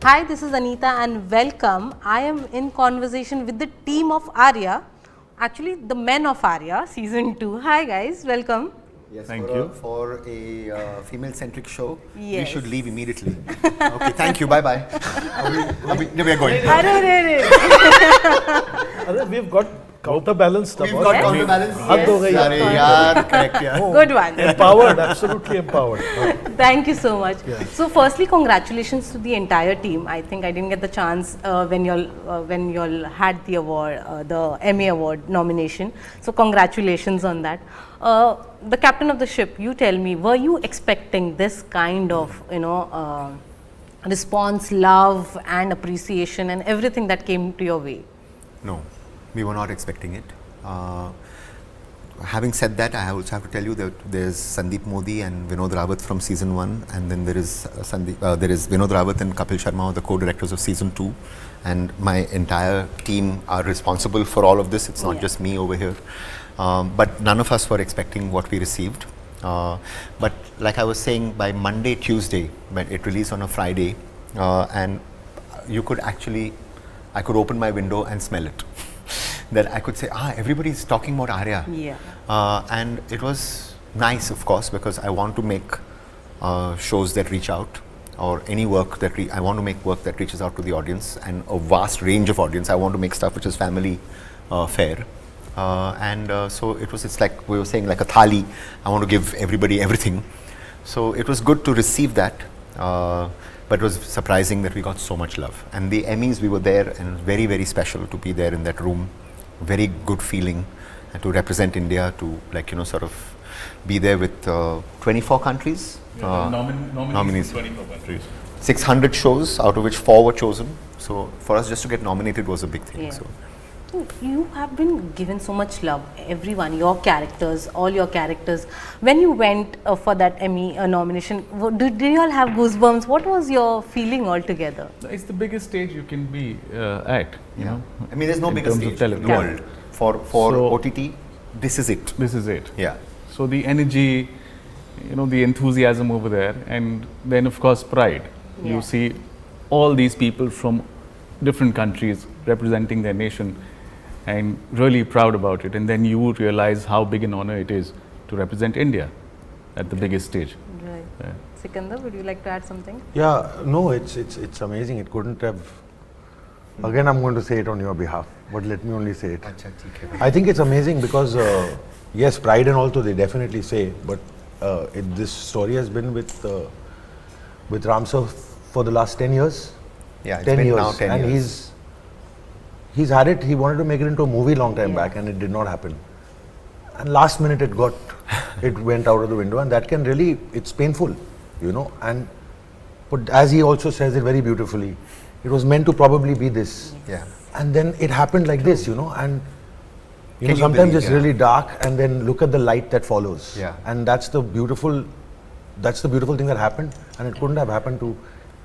Hi, this is Anita and welcome. I am in conversation with the team of Arya, actually the men of Arya, season 2. Hi guys, welcome. Yes, Thank you. For a female-centric show, we Yes. should leave immediately. Okay, thank you. Bye-bye. We are going. अरे we've got counterbalance We've got counterbalance. हद हो गई Yes. अरे यार, correct यार. Good one. empowered, absolutely empowered. Thank you so much. So, firstly, congratulations to the entire team. I think I didn't get the chance when y'all had the award, the Emmy Award nomination. So, congratulations on that. The captain of the ship, you tell me, were you expecting this kind of response, love, and appreciation, and everything that came to your way? No, we were not expecting it. Having said that, I also have to tell you that there's Sandeep Modi and Vinod Rawat from season 1, and then there is Vinod Rawat and Kapil Sharma, the co-directors of season 2, and my entire team are responsible for all of this. It's not just me over here. But none of us were expecting what we received. But like I was saying, by Monday, Tuesday, when it released on a Friday, and you could actually, I could open my window and smell it. That I could say, everybody's talking about Arya. Yeah. And it was nice, of course, because I want to make shows that reach out, or any work that I want to make work that reaches out to the audience and a vast range of audience. I want to make stuff which is family fair. So it's like we were saying, like a thali. I want to give everybody everything. So it was good to receive that. But it was surprising that we got so much love. And the Emmys, we were there, and it was very, very special to be there in that room. Very good feeling, and to represent India, to sort of be there with 24 countries. Nominees from 24 countries. 600 shows, out of which 4 were chosen. So for us just to get nominated was a big thing. Yeah. So. You have been given so much love, everyone, your characters, all your characters. When you went for that Emmy nomination, did you all have goosebumps? What was your feeling altogether? It's the biggest stage you can be at. You know, I mean, there's no in bigger terms of stage in the television. world. For So- OTT, this is it. This is it. Yeah. So the energy, the enthusiasm over there, and then of course pride. Yeah. You see all these people from different countries representing their nation, and really proud about it. And then you realize how big an honor it is to represent India at the biggest stage. Right. Yeah. Sikandar, would you like to add something? Yeah, no, it's amazing. It couldn't have. Again, I'm going to say it on your behalf, but let me only say it. Acha, theek hai. I think it's amazing because yes, pride and also they definitely say, but this story has been with Ram sir for the last 10 years. Yeah, it's 10 been years, now 10 and years. he's had it. He wanted to make it into a movie long time back, and it did not happen. And last minute it went out of the window, and that can really, it's painful, And but as he also says it very beautifully, it was meant to probably be this. Yeah. And then it happened like this, And Can you sometimes believe, it's yeah. really dark, and then look at the light that follows. Yeah. And that's the beautiful thing that happened, and it couldn't have happened to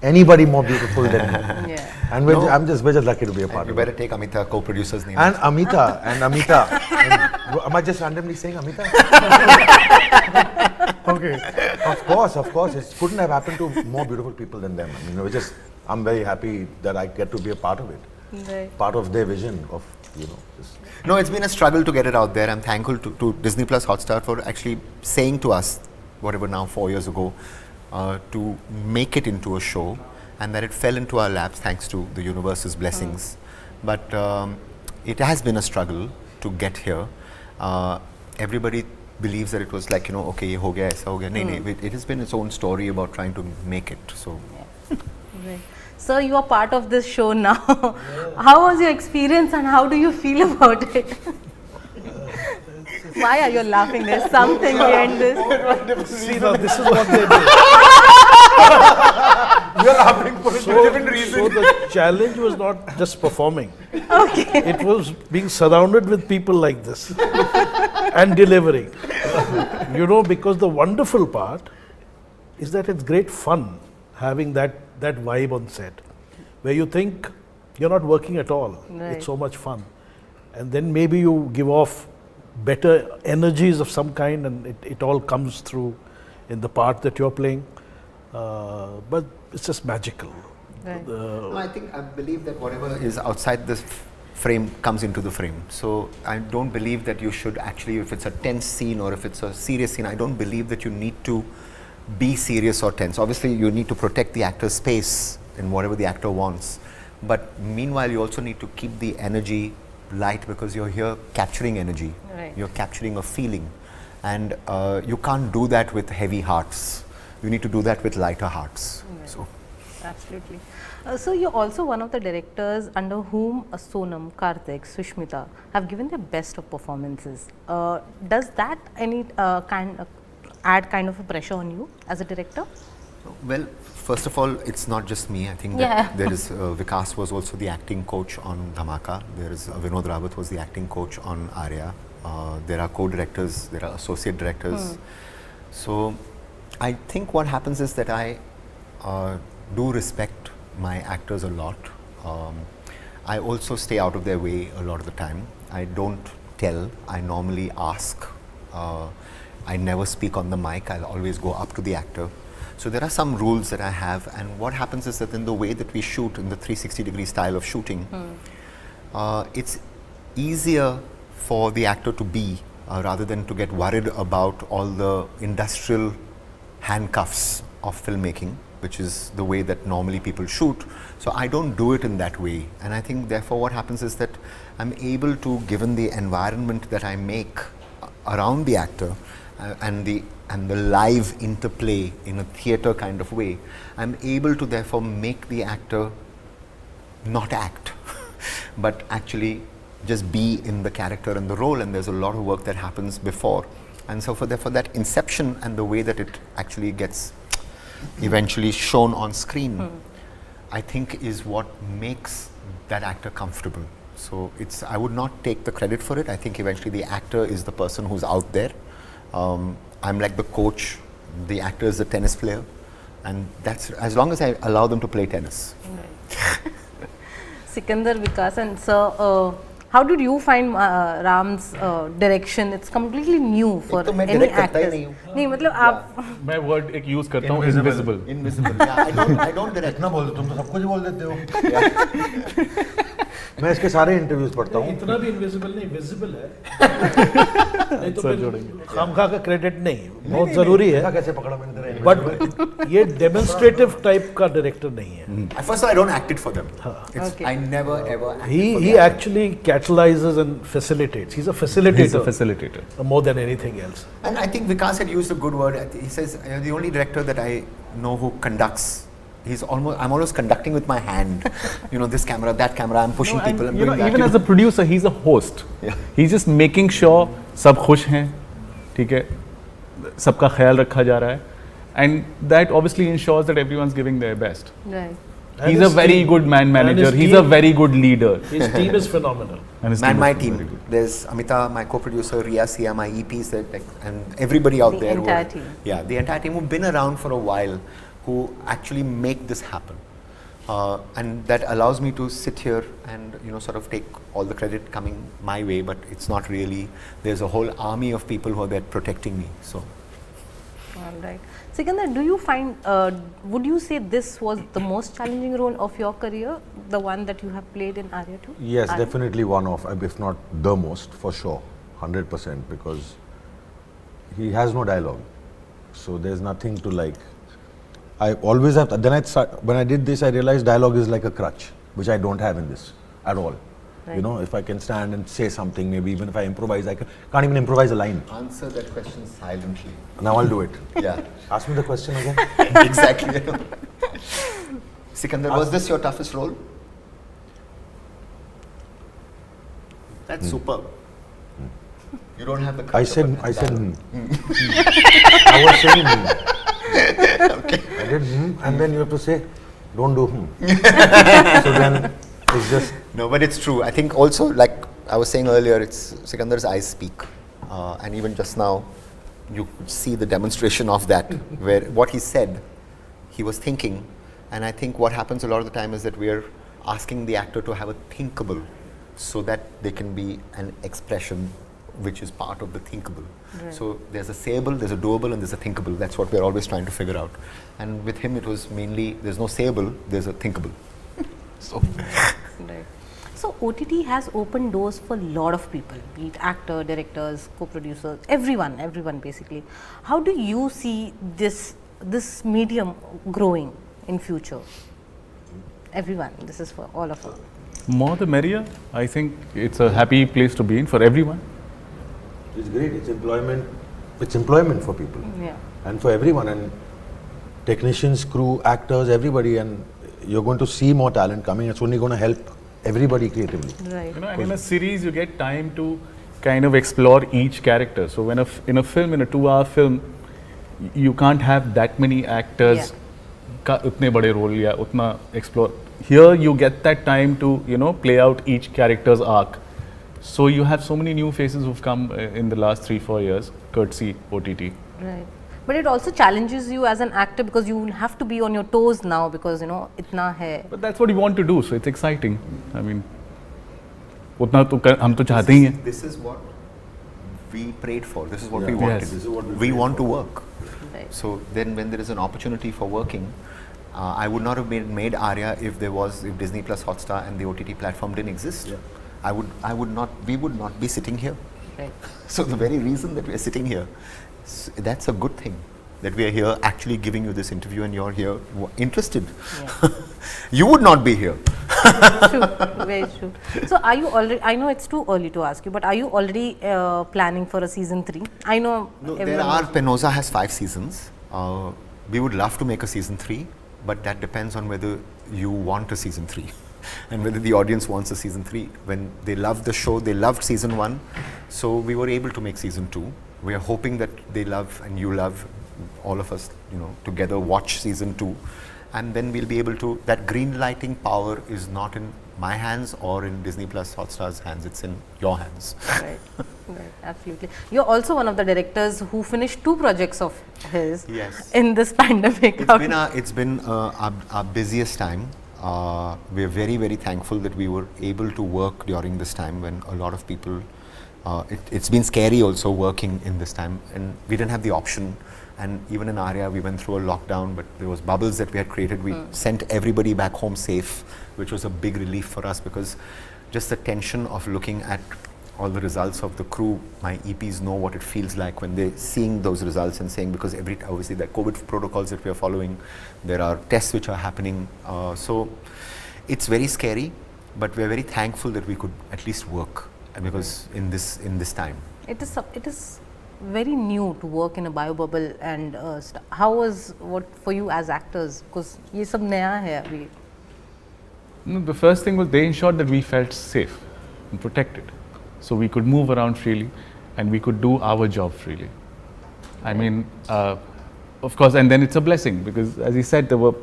anybody more beautiful than me. Yeah. And No. we're just lucky to be a part You of better it. take Amita, co-producer's name. And Amita. Am I just randomly saying Amita? Okay. Of course. It couldn't have happened to more beautiful people than them. I mean, I'm very happy that I get to be a part of it. Right. Part of their vision of, just No, it's been a struggle to get it out there. I'm thankful to Disney Plus Hotstar for actually saying to us, whatever now, 4 years ago, to make it into a show, and that it fell into our laps thanks to the universe's blessings. But it has been a struggle to get here. Everybody believes that it was like, okay, ye ho gaya, aisa ho gaya. No, it has been its own story about trying to make it. So. Right. So you are part of this show now. How was your experience and how do you feel about it? Why are you laughing? There's something behind this. see, now this is what they do. You're laughing for a different reason. So the challenge was not just performing. Okay. It was being surrounded with people like this and delivering. Because the wonderful part is that it's great fun having that vibe on set, where you think you're not working at all. Right. It's so much fun. And then maybe you give off better energies of some kind, and it all comes through in the part that you're playing. But it's just magical. Right. No, I believe that whatever is outside this frame comes into the frame. So I don't believe that you should actually, if it's a tense scene or if it's a serious scene, I don't believe that you need to be serious or tense. Obviously, you need to protect the actor's space in whatever the actor wants. But meanwhile, you also need to keep the energy light because you're here capturing energy. Right. You're capturing a feeling. And you can't do that with heavy hearts. You need to do that with lighter hearts. Right. So. Absolutely. So you're also one of the directors under whom Sonam, Karthik, Sushmita have given their best of performances. Does that add kind of a pressure on you as a director? Well, first of all, it's not just me. I think Yeah. that there is Vikas was also the acting coach on Dhamaka. There is Vinod Rawat was the acting coach on Arya. There are co-directors, there are associate directors. So I think what happens is that I do respect my actors a lot. I also stay out of their way a lot of the time. I don't tell, I normally ask. I never speak on the mic, I'll always go up to the actor. So there are some rules that I have, and what happens is that in the way that we shoot, in the 360-degree style of shooting, it's easier for the actor to be rather than to get worried about all the industrial handcuffs of filmmaking, which is the way that normally people shoot. So I don't do it in that way, and I think therefore what happens is that I'm able to, given the environment that I make around the actor and the live interplay in a theatre kind of way, I'm able to therefore make the actor not act but actually just be in the character and the role, and there's a lot of work that happens before. And so therefore that inception and the way that it actually gets eventually shown on screen, I think is what makes that actor comfortable. So it's, I would not take the credit for it. I think eventually the actor is the person who's out there. I'm like the coach, the actor is the tennis player, and that's as long as I allow them to play tennis. Right. Sikandar, Vikas, and sir, how did you find Ram's direction? It's completely new for तो मैं any direct करता ही actors. नहीं हूँ। नहीं मतलब आप मैं word एक यूज करता हूँ, Invisible. Invisible. Invisible. Yeah, I don't direct. इतना बोल, तुम तो सब कुछ बोल देते हो. मैं इसके सारे इंटरव्यूज पढ़ता हूँ. इतना भी इनविजिबल नहीं, विजिबल है. नहीं तो फिर खामखा का क्रेडिट नहीं, बहुत जरूरी है. कैसे पकड़ा मैंने तेरा invisible? बट ये डेमोन्स्ट्रेटिव टाइप का डायरेक्टर नहीं है. First of all, I don't act it for them. It's, Okay. I never ever act it for He the actor. actually catalyzes and facilitates. He's a facilitator. He's a facilitator. More than anything else. And I think Vikas had used a good word. He says, "You're the only director that I know who conducts." I'm almost conducting with my hand. You know, this camera, that camera. I'm pushing people. I'm You know, doing that. even as a producer, he's a host. Yeah. He's just making sure सब खुश हैं, ठीक है, सबका ख्याल रखा जा रहा है, and that obviously ensures that everyone's giving their best. right. And He's a his very team- good man and manager. his He's a team- very good leader. His team is phenomenal. And his Man, team my is team. very good. There's Amita, my co-producer, Ria Sia, my EPs, and everybody out The there. entire who, team. Yeah, the entire team who've been around for a while, who actually make this happen. And that allows me to sit here and, you know, sort of take all the credit coming my way, but it's not really. There's a whole army of people who are there protecting me. So. All right. Sikandar, do you find, would you say this was the most challenging role of your career, the one that you have played in Arya 2? Yes, Arya? definitely one of, if not the most, for sure, 100%, because he has no dialogue. So there's nothing to like. I always have, then when I did this, I realized dialogue is like a crutch, which I don't have in this at all. You Right. know, if I can stand and say something, maybe even if I improvise, I can't even improvise a line. Answer that question silently. Now I'll do it. Yeah, Ask me the question again. exactly. Sikandar, was this your toughest role? That's superb. You don't have the I courage said, of I said, dialogue. I was saying, I did, and then you have to say, don't do, So then it's just, No, but it's true. I think also, like I was saying earlier, it's Sikandar's eyes speak. And even just now, you could see the demonstration of that, where what he said, he was thinking. And I think what happens a lot of the time is that we're asking the actor to have a thinkable so that there can be an expression which is part of the thinkable. So there's a sayable, there's a doable, and there's a thinkable. That's what we're always trying to figure out. And with him, it was mainly there's no sayable, there's a thinkable. So. Right. So OTT has opened doors for a lot of people, be it actor, directors, co-producers, everyone basically. How do you see this medium growing in future? Everyone, this is for all of us. More the merrier. I think it's a happy place to be in for everyone. It's great. It's employment. It's employment for people. Yeah. And for everyone, and technicians, crew, actors, everybody, and you're going to see more talent coming. It's only going to help everybody creatively. Right. You know, and in a series, you get time to kind of explore each character. So when in a film, in a 2-hour film, you can't have that many actors का उतने बड़े role या उतना explore. Here you get that time to play out each character's arc. So you have so many new faces who've come in the last 3-4 years, courtesy OTT. Right. But it also challenges you as an actor because you have to be on your toes now because itna hai. But that's what you want to do, so it's exciting. I mean, उतना तो हम तो चाहते ही हैं. This is what we prayed for. This is what we Yeah. wanted. Yes. This is what We want to work. Right. So then, when there is an opportunity for working, I would not have made Arya if Disney Plus Hotstar and the OTT platform didn't exist. Yeah. We would not be sitting here. Right. So the very reason that we are sitting here, that's a good thing. That we are here actually giving you this interview and you're here interested. Yeah. You would not be here. True, very true. So are you already, I know it's too early to ask you, but are you already planning for a season 3? I know No, everyone Penosa has 5 seasons. We would love to make a season 3, but that depends on whether you want a season 3 and whether the audience wants a season 3. When they loved the show, they loved season 1, so we were able to make season 2. We are hoping that they love and you love, all of us, together watch season 2, and then we'll be able to, that green lighting power is not in my hands or in Disney Plus Hotstar's hands, it's in your hands. Right, right, absolutely. You're also one of the directors who finished 2 projects of his Yes. in this pandemic. It's been our busiest time. We're very, very thankful that we were able to work during this time when a lot of people, it's been scary also working in this time, and we didn't have the option. And even in Arya, we went through a lockdown, but there was bubbles that we had created. We sent everybody back home safe, which was a big relief for us, because just the tension of looking at all the results of the crew, my EPs know what it feels like when they're seeing those results and saying, because obviously the COVID protocols that we are following, there are tests which are happening. So it's very scary, but we're very thankful that we could at least work, because in this time. It is very new to work in a bio bubble, and how was what for you as actors, because ये सब नया है अभी. No, the first thing was they ensured that we felt safe and protected. So we could move around freely and we could do our job freely. I mean, of course, and then it's a blessing because, as he said, there were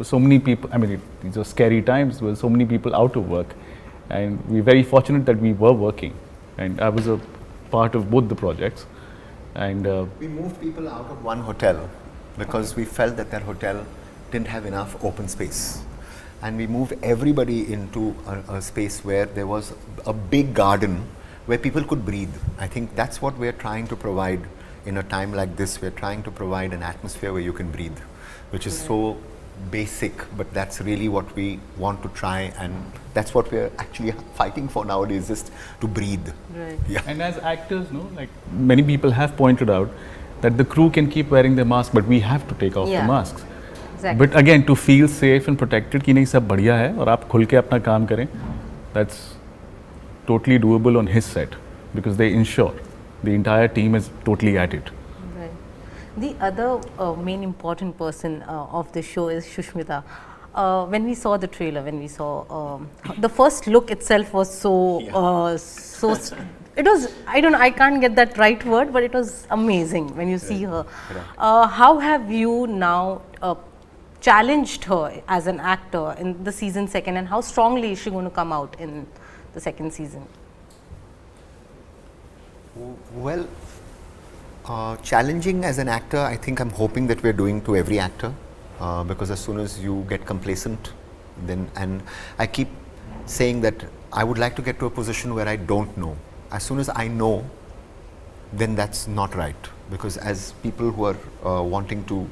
so many people. I mean, these were scary times. There were so many people out of work, and we're very fortunate that we were working. And I was a part of both the projects. And we moved people out of one hotel because we felt that hotel didn't have enough open space. And we moved everybody into a space where there was a big garden where people could breathe. I think that's what we're trying to provide in a time like this. We're trying to provide an atmosphere where you can breathe, which is so basic, but that's really what we want to try, and that's what we're actually fighting for nowadays, just to breathe. Right. Yeah. And as actors, like many people have pointed out, that the crew can keep wearing their mask, but we have to take off the masks. Exactly. But again, to feel safe and protected, कि नहीं सब बढ़िया है और आप खुल के अपना काम करें, that's totally doable on his set, because they ensure the entire team is totally at it. Right. The other main important person of the show is Shushmita. When we saw the trailer, when we saw the first look itself was it was, I don't know, I can't get that right word, but it was amazing when you see her. How have you now challenged her as an actor in the season 2, and how strongly is she going to come out in the 2nd season? Well, challenging as an actor, I think I'm hoping that we're doing to every actor, because as soon as you get complacent, then, and I keep saying that I would like to get to a position where I don't know. As soon as I know, then that's not right. Because as people who are wanting to,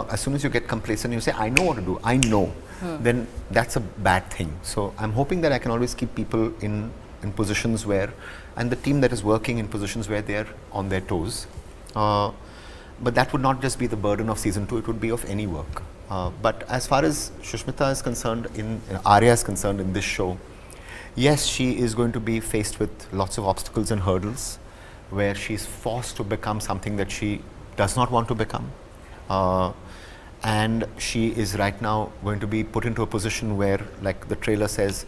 as soon as you get complacent, you say, I know what to do, I know, then that's a bad thing. So I'm hoping that I can always keep people in positions where, and the team that is working in positions where they're on their toes. But that would not just be the burden of season 2, it would be of any work. But as far as Shushmita is concerned, Arya is concerned in this show, yes, she is going to be faced with lots of obstacles and hurdles where she's forced to become something that she does not want to become. And she is right now going to be put into a position where, like the trailer says,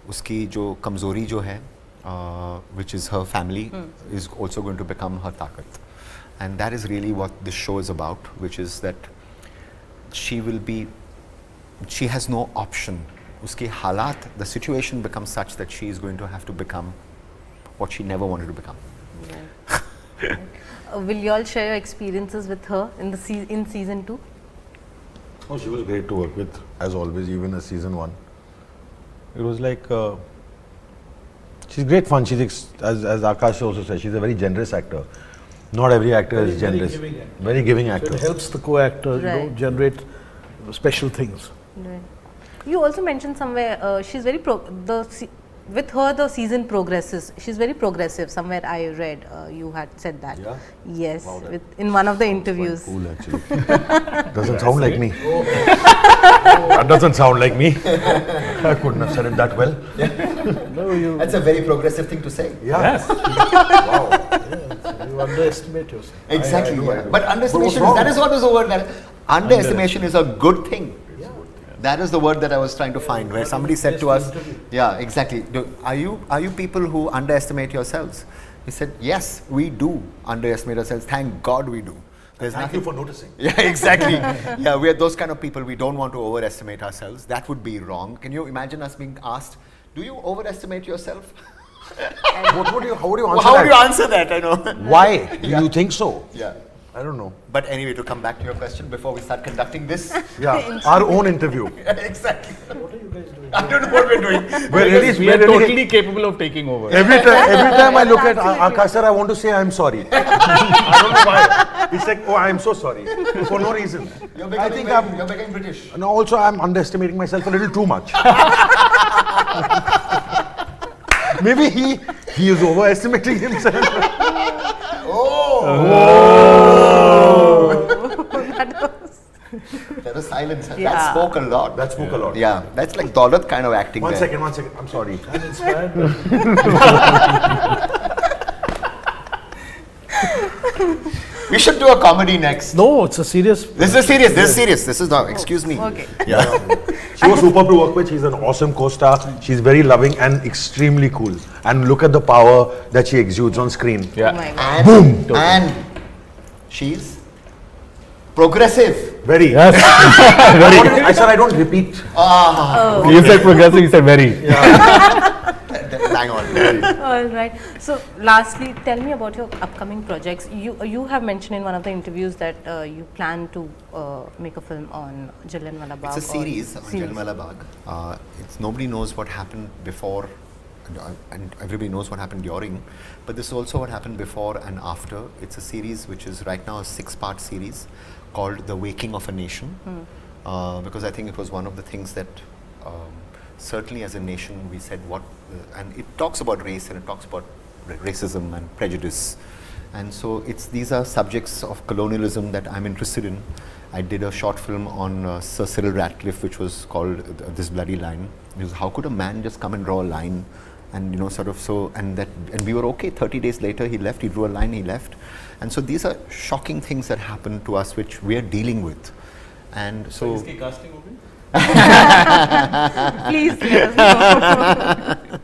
uski jo kamzori jo hai, which is her family, is also going to become her taqat. And that is really what this show is about, which is that she has no option. Uski halat, the situation becomes such that she is going to have to become what she never wanted to become. Right. Will you all share your experiences with her in season 2? Oh, she was great to work with, as always, even as season 1. It was like, she's great fun. She's, as Akash also said, she's a very generous actor. Not every actor is generous. Very giving actor. So it helps the co-actor generate special things. Right. You also mentioned somewhere she's very with her the season progresses. She's very progressive. Somewhere I read you had said that. Yeah? Yes, Wow, in one of the interviews. Cool, actually. Doesn't sound like me. That doesn't sound like me. I couldn't have said it that well. No, That's a very progressive thing to say. Yeah. Yes. Wow. you underestimate yourself. Exactly. I But underestimation, wrong? that is what is the word. Underestimation is a good thing. That is the word that I was trying to find, where somebody said to us, yeah, exactly. Are you people who underestimate yourselves? He said, yes, we do underestimate ourselves. Thank God we do. There's Thank nothing you for noticing. Yeah, exactly. Yeah, we are those kind of people. We don't want to overestimate ourselves. That would be wrong. Can you imagine us being asked, do you overestimate yourself? How would you answer How that? would you answer that? I know. Why? Do you think so? Yeah. I don't know. But anyway, to come back to your question before we start conducting this. Yeah, our own interview. Exactly. What are you guys doing? I don't know what we're doing. We are totally capable of taking over. Every time I look at Akash sir, I want to say I'm sorry. I don't know why. It's like, oh, I'm so sorry. For no reason. You're I becoming, think you're becoming British. No, also I'm underestimating myself a little too much. Maybe he is overestimating himself. That was silence. Yeah. That spoke a lot. That spoke a lot. Yeah, that's like Daulat kind of acting. One there. second. I'm sorry. I'm inspired. We should do a comedy next. No, it's a serious. This is serious. This is serious. This is not. Excuse me. Okay. Yeah. She was superb to work with. She's an awesome co-star. She's very loving and extremely cool. And look at the power that she exudes on screen. Yeah. Oh my God. And, Boom. And she's progressive. Very. Yes. I said I don't repeat. You said progressive, you said very. Hang on. All right. So, lastly, tell me about your upcoming projects. You have mentioned in one of the interviews that you plan to make a film on Jallianwala Bagh. It's a series on Jallianwala Bagh. Nobody knows what happened before, and everybody knows what happened during. But this is also what happened before and after. It's a series which is right now a 6-part series called The Waking of a Nation. Because I think it was one of the things that certainly as a nation we said and it talks about race and it talks about racism and prejudice. And so these are subjects of colonialism that I'm interested in. I did a short film on Sir Cyril Ratcliffe, which was called This Bloody Line. It was, how could a man just come and draw a line? And and we were okay. 30 days later he left, he drew a line, he left. And so these are shocking things that happen to us which we are dealing with. And so casting open? Please let us know.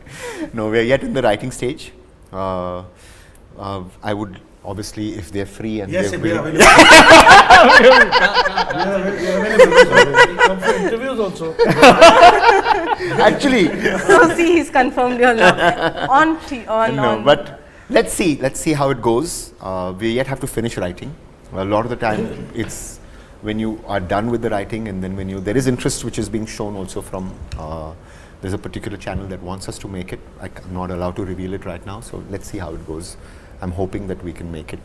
No, we are yet in the writing stage. I would obviously, if they're free and Yes, they're we are willing- We come for interviews also. Actually, So, see, he's confirmed your love. no, but let's see how it goes. We yet have to finish writing. A lot of the time, it's when you are done with the writing, and then there is interest which is being shown also from. There's a particular channel that wants us to make it. I'm not allowed to reveal it right now, so let's see how it goes. I'm hoping that we can make it,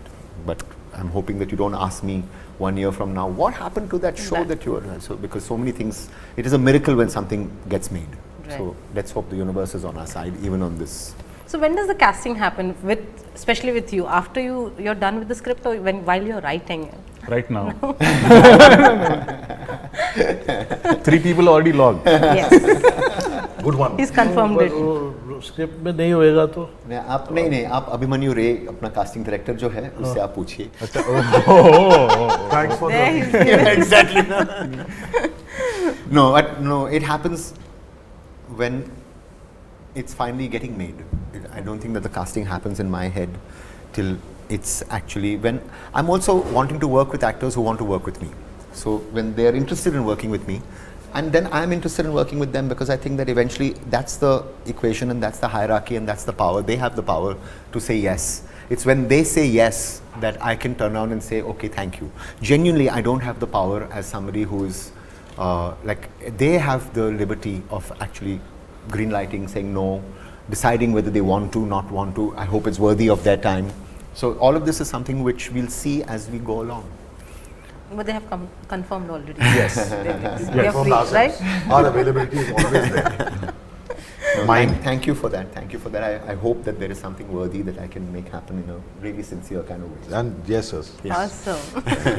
but I'm hoping that you don't ask me 1 year from now, what happened to that show that you were, so because so many things, it is a miracle when something gets made. Right. So let's hope the universe is on our side, even on this. So when does the casting happen with, especially with you, after you're done with the script or while you're writing? Right now. 3 people already logged. Yes, Good one. he's confirmed it. Script में नहीं होएगा तो आप नहीं आप अभिमन्यु रे अपना casting director जो है उससे आप पूछिए. Thanks for There the. he's given. Exactly. No, it happens when it's finally getting made. I don't think that the casting happens in my head till it's actually when I'm also wanting to work with actors who want to work with me. So when they are interested in working with me, and then I'm interested in working with them because I think that eventually that's the equation and that's the hierarchy and that's the power. They have the power to say yes. It's when they say yes that I can turn around and say, okay, thank you. Genuinely, I don't have the power as somebody who is like, they have the liberty of actually green lighting, saying no, deciding whether they want to, not want to. I hope it's worthy of their time. So all of this is something which we'll see as we go along. But they have confirmed already. Yes. You're free, right? Our availability is always there. Thank you for that. Thank you for that. I hope that there is something worthy that I can make happen in a really sincere kind of way. And yes, sir. Awesome.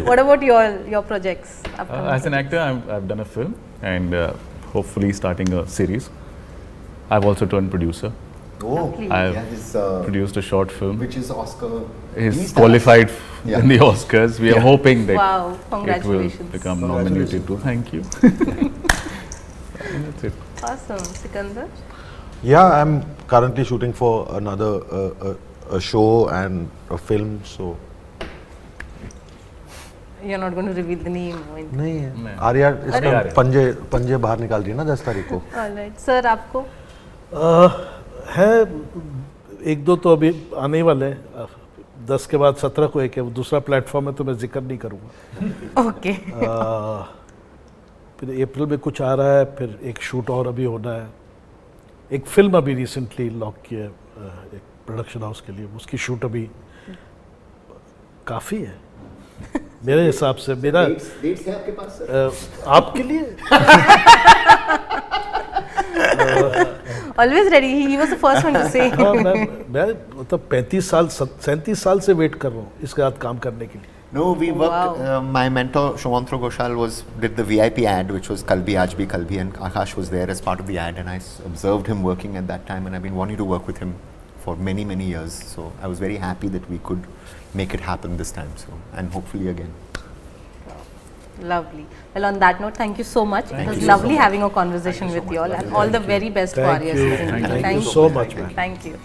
What about your projects? upcoming As an actor, I've done a film and hopefully starting a series. I've also turned producer. Oh, I've yeah, his, produced a short film. which is Oscar. He's qualified Yeah. in the Oscars. We are hoping that Wow, it will congratulations. become nominated too. Thank you. And that's it. Awesome. Sikandar? Yeah, I'm currently shooting for another a show and a film. So You're not going to reveal the name. or anything. नहीं है. नहीं. आर्या अरे इसका यार. पंजे बाहर निकाल रही है ना 10 तारीख को. All right. Sir, आपको? है 1-2 तो अभी आने ही वाले हैं 10 के बाद 17 को एक है वो दूसरा प्लेटफॉर्म है तो मैं जिक्र नहीं करूँगा Okay. फिर अप्रैल में कुछ आ रहा है फिर एक शूट और अभी होना है एक फिल्म अभी रिसेंटली लॉक की है एक प्रोडक्शन हाउस के लिए उसकी शूट अभी काफ़ी है मेरे हिसाब से मेरा Dates है आपके पास? आपके लिए Always ready. He was the first one to say. हाँ मैं मतलब 37 साल से वेट कर रहा हूँ इसके साथ काम करने के लिए No, we worked. Wow. My mentor Shomantro Ghoshal did the VIP ad, which was Kalbi Aaj Bhi Kalbi, and Akash was there as part of the ad, and I observed him working at that time, and I've been wanting to work with him for many years. So I was very happy that we could make it happen this time. So and hopefully again. Lovely. Well, on that note, thank you so much. It was you lovely having a conversation with you all, and all the very best for Thank your you. season. Thank you so much, man. Thank you.